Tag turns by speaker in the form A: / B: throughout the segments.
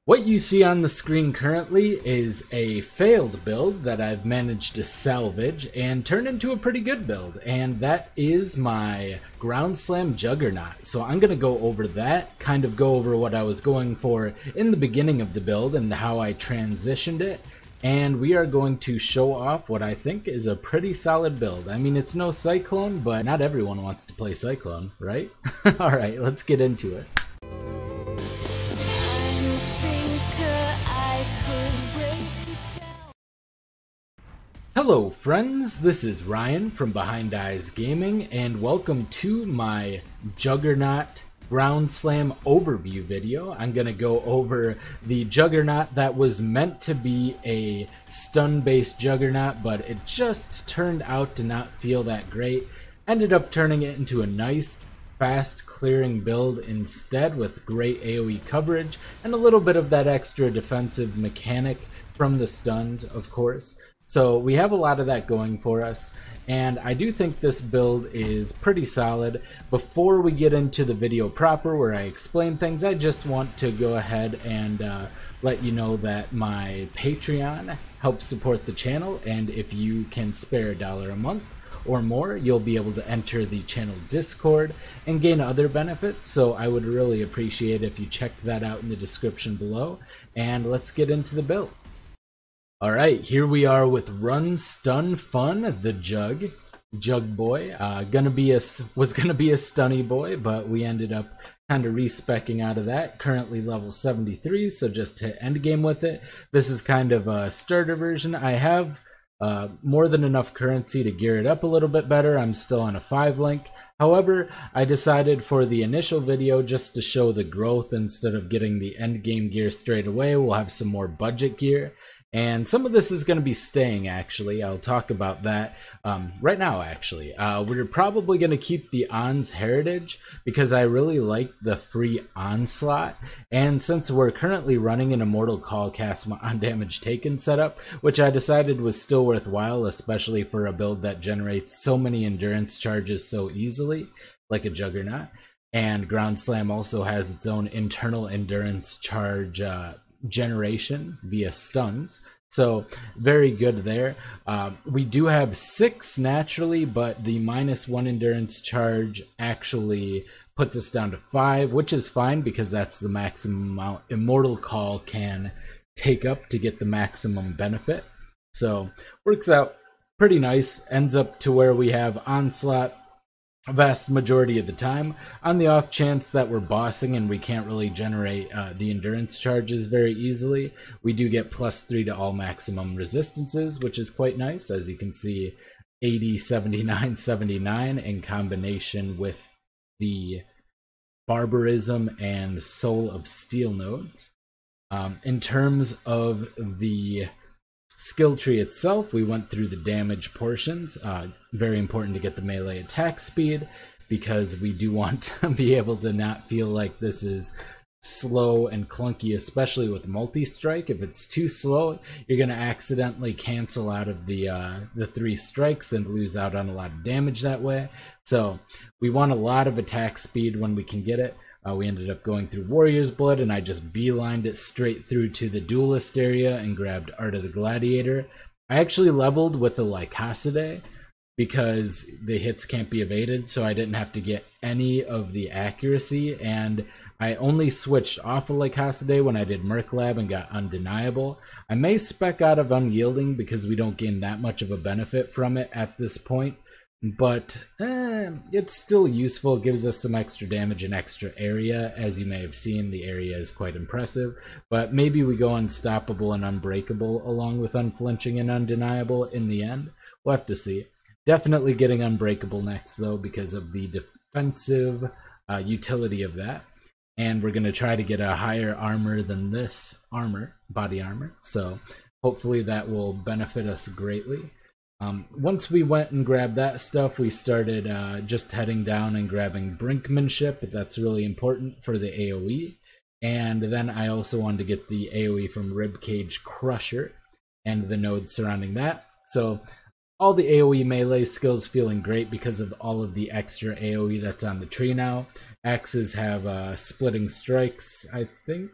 A: What you see on the screen currently is a failed build that I've managed to salvage and turn into a pretty good build, and that is my Ground Slam Juggernaut. So I'm going to go over that, kind of go over what I was going for in the beginning of the build and how I transitioned it, and we are going to show off what I think is a pretty solid build. I mean, it's no Cyclone, but not everyone wants to play Cyclone, right? Alright, let's get into it. Hello friends, this is Ryan from Behind Eyes Gaming, and welcome to my Juggernaut Ground Slam overview video. I'm going to go over the Juggernaut that was meant to be a stun-based Juggernaut, but it just turned out to not feel that great. Ended up turning it into a nice, fast clearing build instead with great AoE coverage and a little bit of that extra defensive mechanic from the stuns, of course. So we have a lot of that going for us, and I do think this build is pretty solid. Before we get into the video proper where I explain things, I just want to go ahead and let you know that my Patreon helps support the channel, and if you can spare $1 a month or more, you'll be able to enter the channel Discord and gain other benefits. So I would really appreciate if you checked that out in the description below, and let's get into the build. Alright, here we are with Run Stun Fun, the Jug Boy. Was gonna be a stunny boy, but we ended up kind of respecking out of that. Currently level 73, so just hit endgame with it. This is kind of a starter version. I have more than enough currency to gear it up a little bit better. I'm still on a 5 link. However, I decided for the initial video just to show the growth instead of getting the endgame gear straight away. We'll have some more budget gear. And some of this is going to be staying, actually. I'll talk about that right now, actually. We're probably going to keep the On's Heritage because I really like the free Onslaught. And since we're currently running an Immortal Call cast on damage taken setup, which I decided was still worthwhile, especially for a build that generates so many endurance charges so easily, like a Juggernaut. And Ground Slam also has its own internal endurance charge generation via stuns, so very good there. We do have 6 naturally, but the -1 endurance charge actually puts us down to 5, which is fine because that's the maximum amount Immortal Call can take up to get the maximum benefit. So works out pretty nice. Ends up to where we have Onslaught a vast majority of the time. On the off chance that we're bossing and we can't really generate the endurance charges very easily, we do get +3 to all maximum resistances, which is quite nice. As you can see, 80, 79, 79 in combination with the Barbarism and Soul of Steel nodes. In terms of the skill tree itself, we went through the damage portions. Very important to get the melee attack speed because we do want to be able to not feel like this is slow and clunky, especially with multi-strike. If it's too slow, you're going to accidentally cancel out of the 3 strikes and lose out on a lot of damage that way. So we want a lot of attack speed when we can get it. We ended up going through Warrior's Blood, and I just beelined it straight through to the Duelist area and grabbed Art of the Gladiator. I actually leveled with a Lycosidae because the hits can't be evaded, so I didn't have to get any of the accuracy, and I only switched off of Lycosidae when I did Merc Lab and got Undeniable. I may spec out of Unyielding because we don't gain that much of a benefit from it at this point. But it's still useful. It gives us some extra damage and extra area. As you may have seen, the area is quite impressive. But maybe we go Unstoppable and Unbreakable along with Unflinching and Undeniable in the end. We'll have to see. Definitely getting Unbreakable next, though, because of the defensive utility of that. And we're going to try to get a higher armor than this body armor. So hopefully that will benefit us greatly. Once we went and grabbed that stuff, we started just heading down and grabbing Brinkmanship. That's really important for the AoE. And then I also wanted to get the AoE from Ribcage Crusher and the nodes surrounding that. So all the AoE melee skills feeling great because of all of the extra AoE that's on the tree now. Axes have splitting strikes, I think.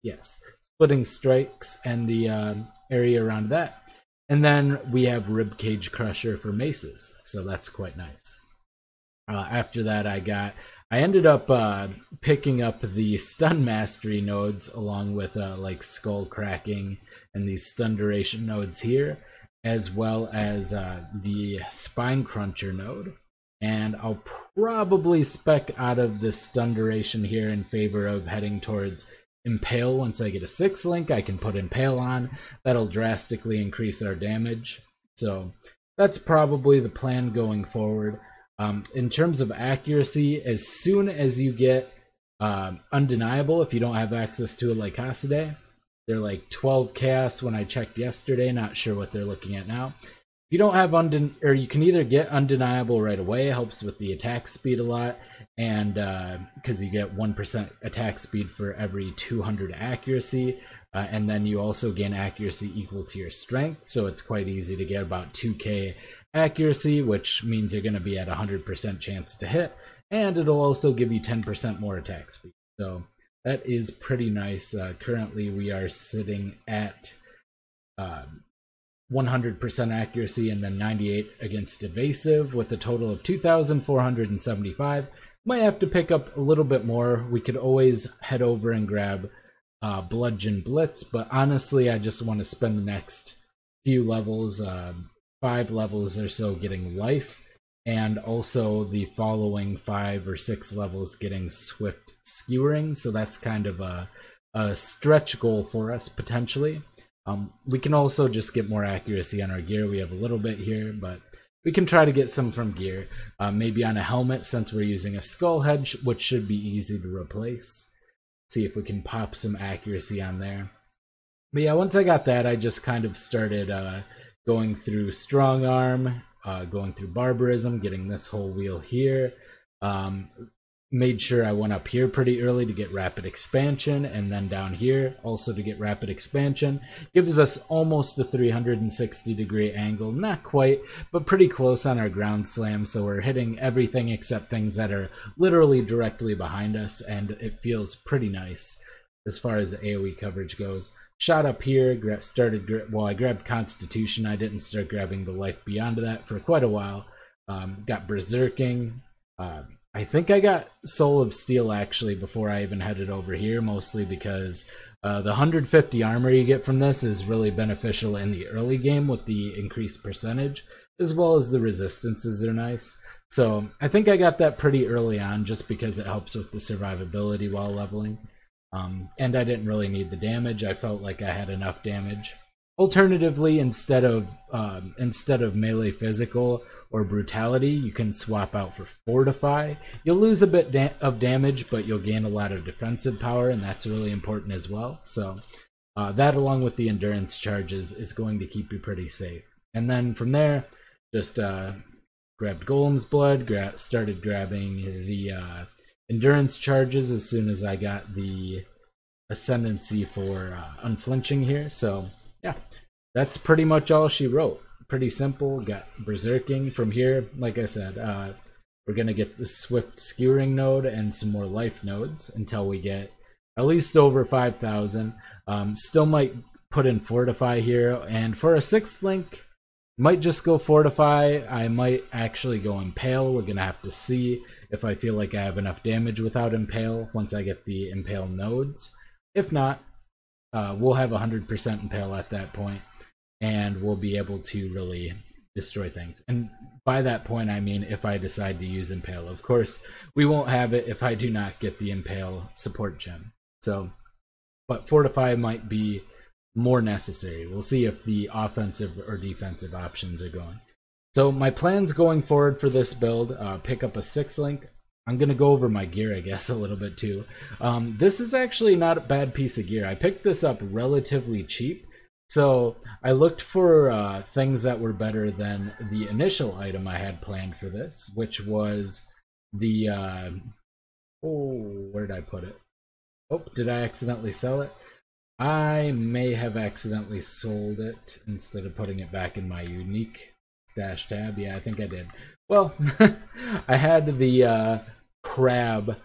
A: Yes, splitting strikes and the area around that. And then we have Ribcage Crusher for maces, so that's quite nice. After that, I ended up picking up the stun mastery nodes along with like skull cracking and these stun duration nodes here, as well as the spine cruncher node. And I'll probably spec out of this stun duration here in favor of heading towards Impale. Once I get a 6 link, I can put Impale on. That'll drastically increase our damage. So that's probably the plan going forward. In terms of accuracy, as soon as you get Undeniable, if you don't have access to it like Hasidae, they're like 12 chaos when I checked yesterday, not sure what they're looking at now. If you don't have or you can either get Undeniable right away, helps with the attack speed a lot, and because you get 1% attack speed for every 200 accuracy, and then you also gain accuracy equal to your strength, so it's quite easy to get about 2k accuracy, which means you're going to be at 100% chance to hit, and it'll also give you 10% more attack speed. So that is pretty nice. Currently we are sitting at 100% accuracy and then 98 against evasive with a total of 2,475. Might have to pick up a little bit more. We could always head over and grab Bludgeon Blitz, but honestly I just want to spend the next few levels, 5 levels or so, getting life, and also the following 5 or 6 levels getting swift skewering. So that's kind of a stretch goal for us potentially. We can also just get more accuracy on our gear. We have a little bit here, but we can try to get some from gear. Maybe on a helmet, since we're using a skull head, which should be easy to replace. See if we can pop some accuracy on there. But yeah, once I got that, I just kind of started going through Strong Arm, going through Barbarism, getting this whole wheel here. Made sure I went up here pretty early to get Rapid Expansion, and then down here also to get Rapid Expansion. Gives us almost a 360-degree angle. Not quite, but pretty close on our Ground Slam, so we're hitting everything except things that are literally directly behind us, and it feels pretty nice as far as the AoE coverage goes. Shot up here, I grabbed Constitution. I didn't start grabbing the Life Beyond that for quite a while. Got Berserking. I think I got Soul of Steel actually before I even headed over here, mostly because the 150 armor you get from this is really beneficial in the early game with the increased percentage, as well as the resistances are nice. So I think I got that pretty early on just because it helps with the survivability while leveling. And I didn't really need the damage. I felt like I had enough damage. Alternatively, instead of melee physical or brutality, you can swap out for fortify. You'll lose a bit of damage, but you'll gain a lot of defensive power, and that's really important as well. So that, along with the endurance charges, is going to keep you pretty safe. And then from there, just grabbed Golem's Blood, started grabbing the endurance charges as soon as I got the ascendancy for unflinching here. So yeah, that's pretty much all she wrote. Pretty simple. Got Berserking from here. Like I said, we're going to get the Swift Skewering node and some more life nodes until we get at least over 5,000. Still might put in Fortify here. And for a 6th link, might just go Fortify. I might actually go Impale. We're going to have to see if I feel like I have enough damage without Impale once I get the Impale nodes. If not, we'll have 100% Impale at that point, and we'll be able to really destroy things. And by that point, I mean if I decide to use Impale. Of course, we won't have it if I do not get the Impale support gem. So, but Fortify might be more necessary. We'll see if the offensive or defensive options are going. So my plans going forward for this build, pick up a 6 link. I'm going to go over my gear, I guess, a little bit too. This is actually not a bad piece of gear. I picked this up relatively cheap. So I looked for things that were better than the initial item I had planned for this, which was the... where did I put it? Oh, did I accidentally sell it? I may have accidentally sold it instead of putting it back in my unique stash tab. Yeah, I think I did. Well, I had the crab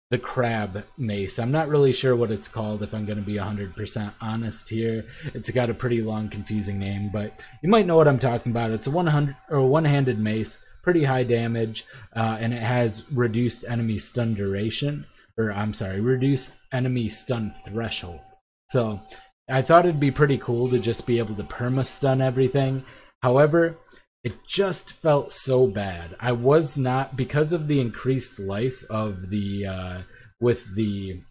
A: the crab mace. I'm not really sure what it's called, if I'm going to be 100% honest here. It's got a pretty long, confusing name, but you might know what I'm talking about. It's a one-handed mace, pretty high damage, and it has reduced enemy stun duration, or I'm sorry, reduced enemy stun threshold. So I thought it'd be pretty cool to just be able to perma-stun everything. However, it just felt so bad. I was not, because of the increased life of the with the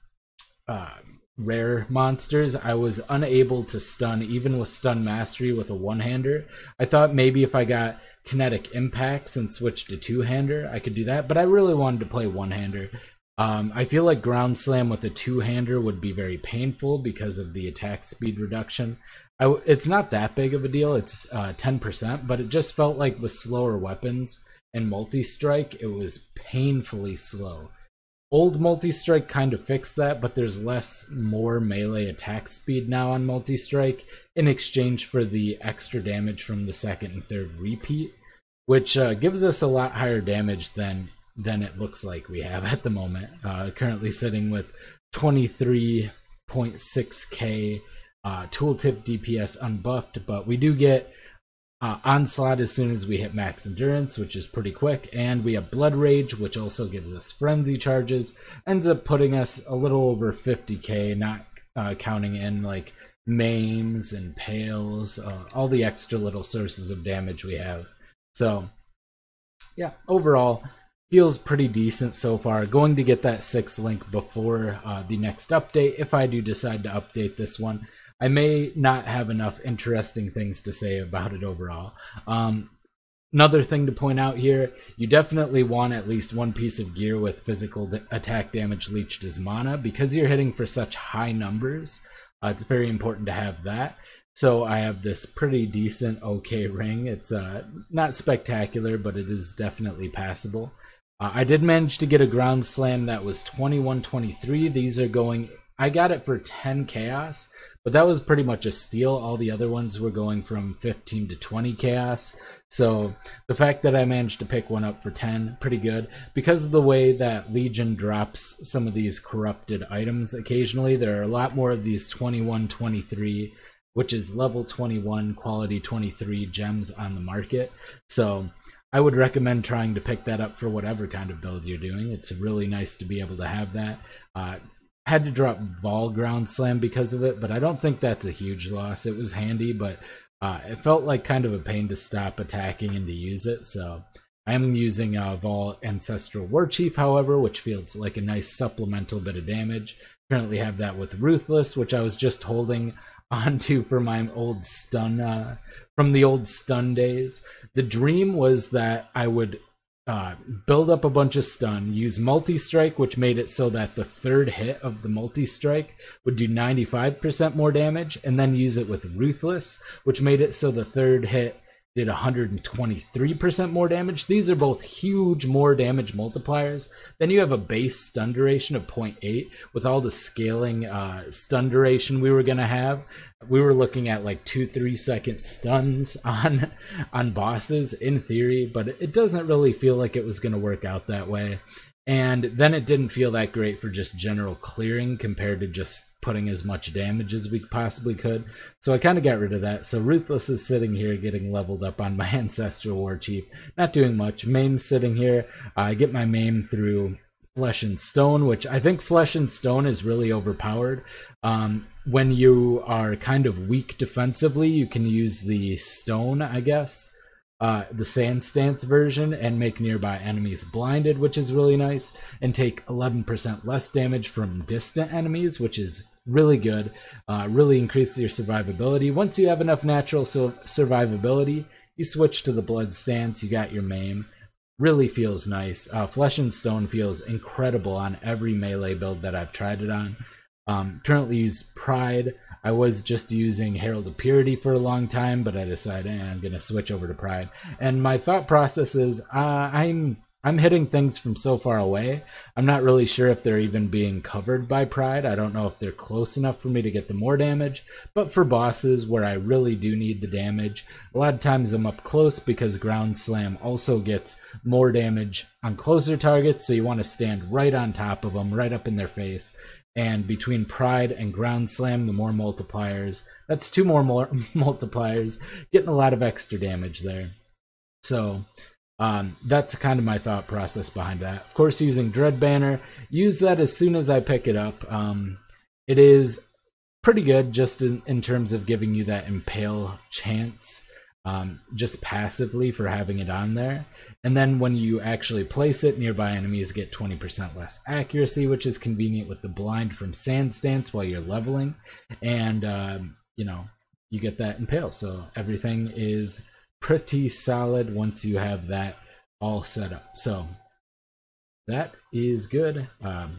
A: rare monsters, I was unable to stun even with stun mastery with a one-hander. I thought maybe if I got kinetic impacts and switched to two-hander, I could do that, but I really wanted to play one-hander. I feel like Ground Slam with a two-hander would be very painful because of the attack speed reduction. It's not that big of a deal, it's 10%, but it just felt like with slower weapons and multi-strike, it was painfully slow. Old multi-strike kind of fixed that, but there's more melee attack speed now on multi-strike in exchange for the extra damage from the second and third repeat, which gives us a lot higher damage than it looks like we have at the moment. Currently sitting with 23.6k tooltip DPS unbuffed, but we do get onslaught as soon as we hit max endurance, which is pretty quick, and we have blood rage, which also gives us frenzy charges, ends up putting us a little over 50k, not counting in like maims and pails, all the extra little sources of damage we have. So yeah, overall feels pretty decent so far. Going to get that 6th link before the next update. If I do decide to update this one, I may not have enough interesting things to say about it overall. Another thing to point out here, you definitely want at least one piece of gear with physical attack damage leached as mana. Because you're hitting for such high numbers, it's very important to have that. So I have this pretty decent okay ring. It's not spectacular, but it is definitely passable. I did manage to get a Ground Slam that was 21-23. These are going, I got it for 10 chaos, but that was pretty much a steal. All the other ones were going from 15 to 20 chaos. So the fact that I managed to pick one up for 10, pretty good. Because of the way that Legion drops some of these corrupted items occasionally, there are a lot more of these 21-23, which is level 21, quality 23 gems on the market. So I would recommend trying to pick that up for whatever kind of build you're doing. It's really nice to be able to have that. Had to drop Vol Ground Slam because of it, but I don't think that's a huge loss. It was handy, but it felt like kind of a pain to stop attacking and to use it. So I am using Vol Ancestral Warchief, however, which feels like a nice supplemental bit of damage. Currently have that with Ruthless, which I was just holding onto for my old stun, from the old stun days. The dream was that I would build up a bunch of stun, use multi-strike, which made it so that the third hit of the multi-strike would do 95% more damage, and then use it with Ruthless, which made it so the third hit did 123% more damage. These are both huge more damage multipliers. Then you have a base stun duration of 0.8 with all the scaling stun duration we were gonna have. We were looking at like 2-3 second stuns on bosses in theory, but it doesn't really feel like it was gonna work out that way. And then it didn't feel that great for just general clearing compared to just putting as much damage as we possibly could. So I kind of got rid of that. So Ruthless is sitting here getting leveled up on my Ancestral Warchief. Not doing much. Maim's sitting here. I get my Maim through Flesh and Stone, which I think Flesh and Stone is really overpowered. When you are kind of weak defensively, you can use the Stone, I guess. The Sand Stance version, and make nearby enemies blinded, which is really nice, and take 11% less damage from distant enemies, which is really good. Really increases your survivability. Once you have enough natural survivability, you switch to the Blood Stance, you got your Maim. Really feels nice. Flesh and Stone feels incredible on every melee build that I've tried it on. Currently use Pride. I was just using Herald of Purity for a long time, but I decided I'm going to switch over to Pride. And my thought process is I'm I'm hitting things from so far away. I'm not really sure if they're even being covered by Pride. I don't know if they're close enough for me to get the more damage. But for bosses where I really do need the damage, a lot of times I'm up close because Ground Slam also gets more damage on closer targets. So you want to stand right on top of them, right up in their face. And between Pride and Ground Slam, the more multipliers. That's two more multipliers, getting a lot of extra damage there. So that's kind of my thought process behind that. Of course, using Dread Banner, use that as soon as I pick it up. It is pretty good just in terms of giving you that impale chance, just passively for having it on there. And then when you actually place it, nearby enemies get 20% less accuracy, which is convenient with the blind from Sand Stance while you're leveling. And, you know, you get that impale. So everything is pretty solid once you have that all set up. So that is good.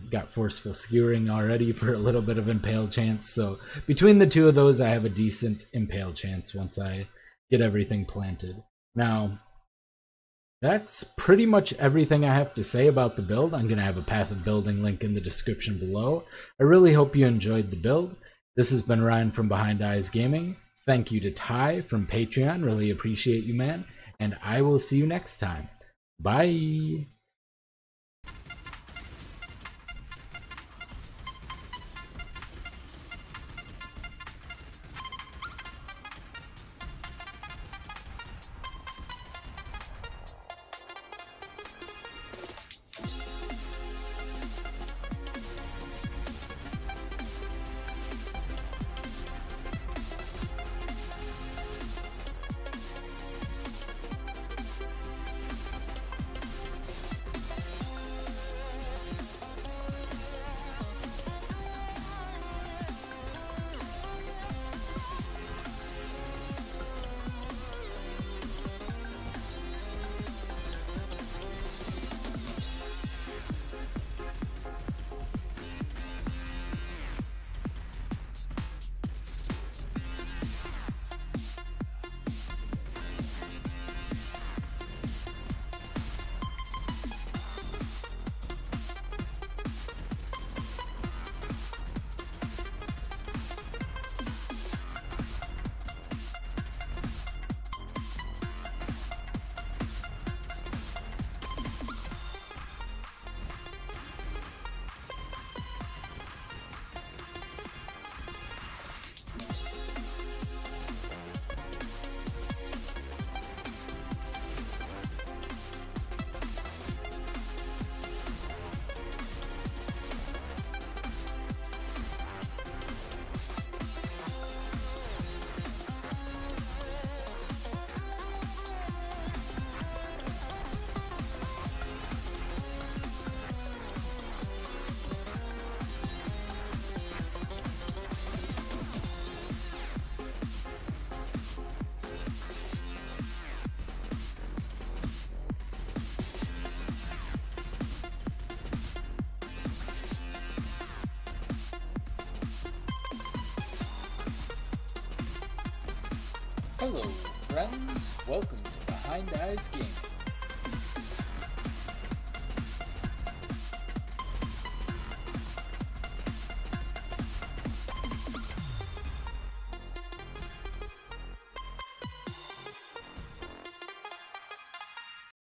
A: Got Forceful Skewering already for a little bit of impale chance. So between the two of those, I have a decent impale chance once I get everything planted. Now, that's pretty much everything I have to say about the build. I'm going to have a Path of Building link in the description below. I really hope you enjoyed the build. This has been Ryan from Behind Eyes Gaming. Thank you to Ty from Patreon. Really appreciate you, man. And I will see you next time. Bye. Hello, friends. Welcome to Behind Eyes Gaming.